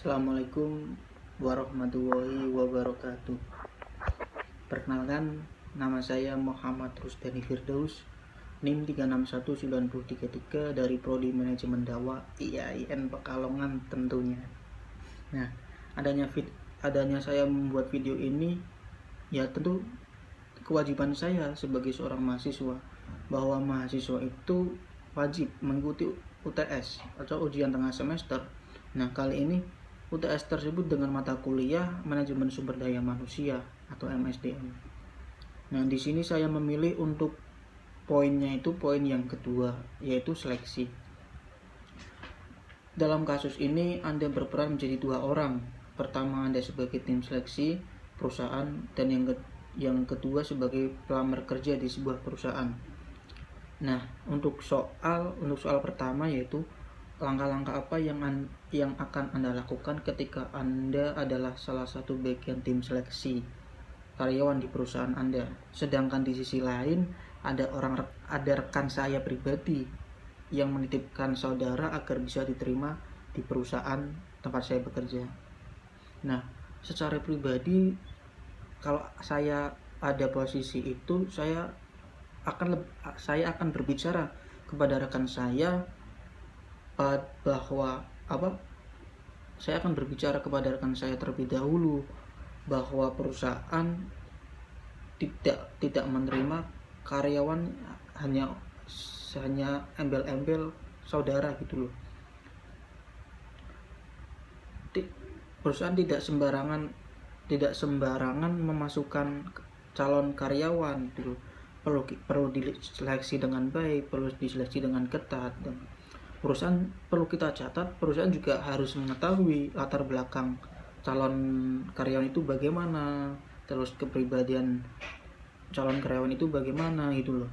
Assalamualaikum warahmatullahi wabarakatuh. Perkenalkan, nama saya Muhammad Rusdani Firdaus, NIM 361933 dari Prodi Manajemen Dakwah IAIN Pekalongan tentunya. Nah, adanya saya membuat video ini ya tentu kewajiban saya sebagai seorang mahasiswa, bahwa mahasiswa itu wajib mengikuti UTS atau ujian tengah semester. Nah, kali ini UTS tersebut dengan mata kuliah Manajemen Sumber Daya Manusia atau MSDM. Nah, di sini saya memilih untuk poinnya itu poin yang kedua, yaitu seleksi. Dalam kasus ini Anda berperan menjadi dua orang. Pertama, Anda sebagai tim seleksi perusahaan, dan yang kedua sebagai pelamar kerja di sebuah perusahaan. Nah, untuk soal pertama, yaitu langkah-langkah apa yang akan Anda lakukan ketika Anda adalah salah satu bagian tim seleksi karyawan di perusahaan Anda. Sedangkan di sisi lain ada rekan saya pribadi yang menitipkan saudara agar bisa diterima di perusahaan tempat saya bekerja. Nah, secara pribadi kalau saya ada posisi itu, saya akan berbicara kepada rekan saya bahwa saya akan berbicara kepada rekan saya terlebih dahulu bahwa perusahaan tidak menerima karyawan hanya embel-embel saudara gitu loh. Perusahaan tidak sembarangan memasukkan calon karyawan gitu. Perlu diseleksi dengan baik, perlu diseleksi dengan ketat, dan perusahaan perlu kita catat, perusahaan juga harus mengetahui latar belakang calon karyawan itu bagaimana, terus kepribadian calon karyawan itu bagaimana gitu loh.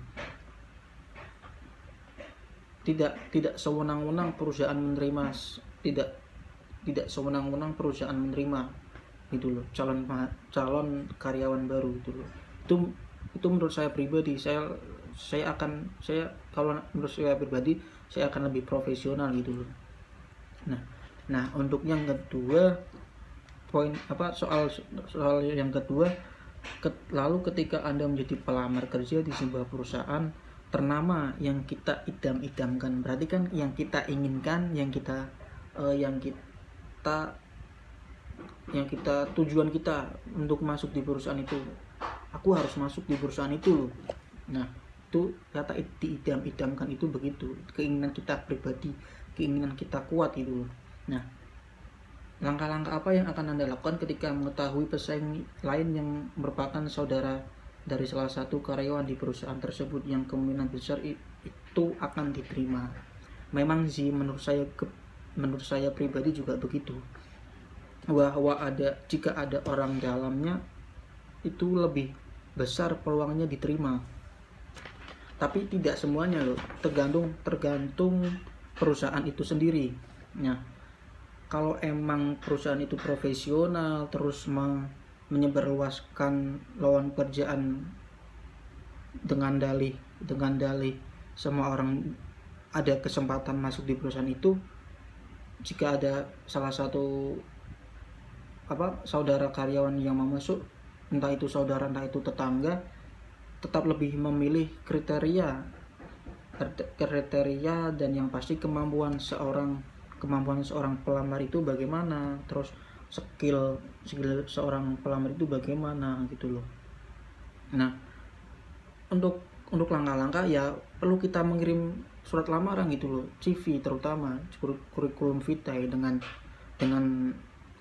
Tidak sewenang-wenang perusahaan menerima perusahaan menerima gitu loh calon karyawan baru gitu loh. Itu menurut saya pribadi, kalau menurut saya pribadi saya akan lebih profesional gitu loh. Nah, untuk yang kedua, soal yang kedua, lalu ketika Anda menjadi pelamar kerja di sebuah perusahaan ternama yang kita idam-idamkan, berarti kan yang kita inginkan, yang kita tujuan kita untuk masuk di perusahaan itu, aku harus masuk di perusahaan itu loh. Nah, itu kata diidam-idamkan itu begitu, keinginan kita pribadi, keinginan kita kuat itu. Nah, langkah-langkah apa yang akan Anda lakukan ketika mengetahui pesaing lain yang merupakan saudara dari salah satu karyawan di perusahaan tersebut yang kemungkinan besar itu akan diterima? Memang sih menurut saya pribadi juga begitu, bahwa jika ada orang dalamnya itu lebih besar peluangnya diterima. Tapi tidak semuanya loh, tergantung perusahaan itu sendiri. Nah, kalau emang perusahaan itu profesional terus menyebarluaskan lowongan pekerjaan dengan dalih semua orang ada kesempatan masuk di perusahaan itu, jika ada salah satu saudara karyawan yang mau masuk, entah itu saudara entah itu tetangga, tetap lebih memilih kriteria dan yang pasti kemampuan seorang pelamar itu bagaimana, terus skill seorang pelamar itu bagaimana gitu loh. Nah, untuk langkah-langkah ya perlu kita mengirim surat lamaran gitu loh, CV terutama kurikulum vitae dengan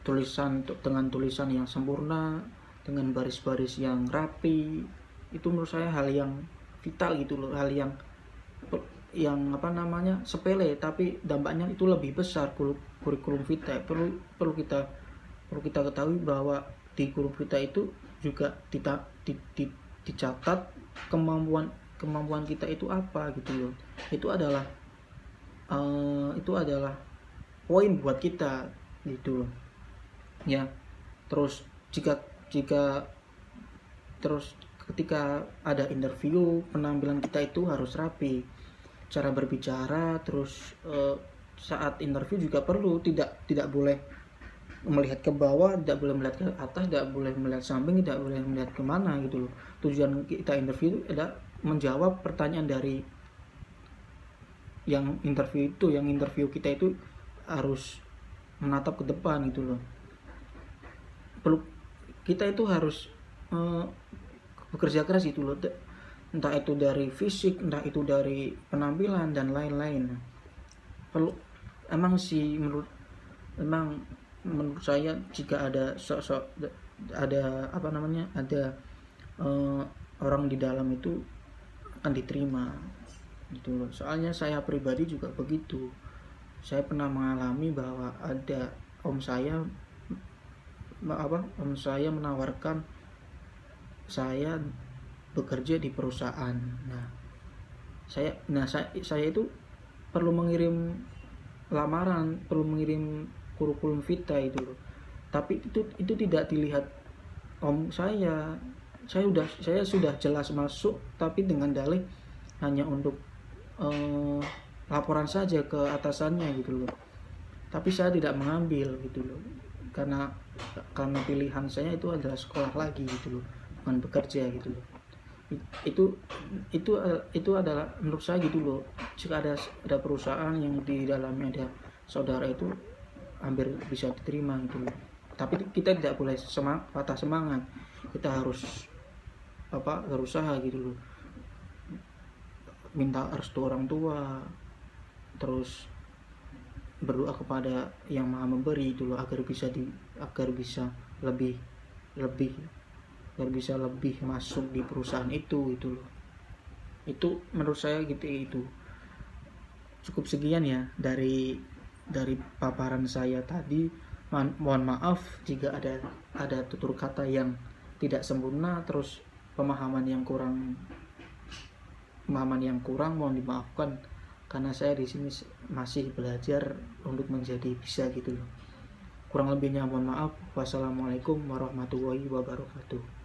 tulisan yang sempurna, dengan baris-baris yang rapi. Itu menurut saya hal yang vital gitu loh, hal yang sepele tapi dampaknya itu lebih besar. Kurikulum vitae perlu kita ketahui bahwa di kurikulum vitae itu juga dicatat kemampuan kita itu apa gitu loh. Itu adalah poin buat kita gitu loh ya. Terus ketika ada interview, penampilan kita itu harus rapi, cara berbicara, terus saat interview juga perlu tidak boleh melihat ke bawah, tidak boleh melihat ke atas, tidak boleh melihat samping, tidak boleh melihat kemana gitu loh. Tujuan kita interview itu adalah menjawab pertanyaan dari yang interview kita itu harus menatap ke depan gitu loh. Perlu kita itu harus bekerja keras gitu loh, entah itu dari fisik, entah itu dari penampilan dan lain-lain. Perlu emang sih menurut saya, jika ada orang di dalam itu akan diterima gitu loh. Soalnya saya pribadi juga begitu. Saya pernah mengalami bahwa ada om saya menawarkan saya bekerja di perusahaan. Saya itu perlu mengirim lamaran, perlu mengirim kurikulum vitae itu loh. Tapi itu tidak dilihat om saya. Saya sudah jelas masuk, tapi dengan dalih hanya untuk laporan saja ke atasannya gitu loh. Tapi saya tidak mengambil gitu loh, karena pilihan saya itu adalah sekolah lagi gitu loh, bukan bekerja gitu loh. Itu adalah menurut saya gitu loh. Jika ada perusahaan yang di dalamnya ada saudara, itu hampir bisa diterima gitu loh. Tapi kita tidak boleh patah semangat. Kita harus berusaha gitu loh, minta restu orang tua, terus berdoa kepada yang maha memberi itu loh, agar bisa lebih masuk di perusahaan itu loh. Itu menurut saya gitu. Itu cukup sekian ya dari paparan saya tadi. Mohon maaf jika ada tutur kata yang tidak sempurna, terus pemahaman yang kurang mohon dimaafkan, karena saya di sini masih belajar untuk menjadi bisa gitu loh. Kurang lebihnya mohon maaf. Wassalamualaikum warahmatullahi wabarakatuh.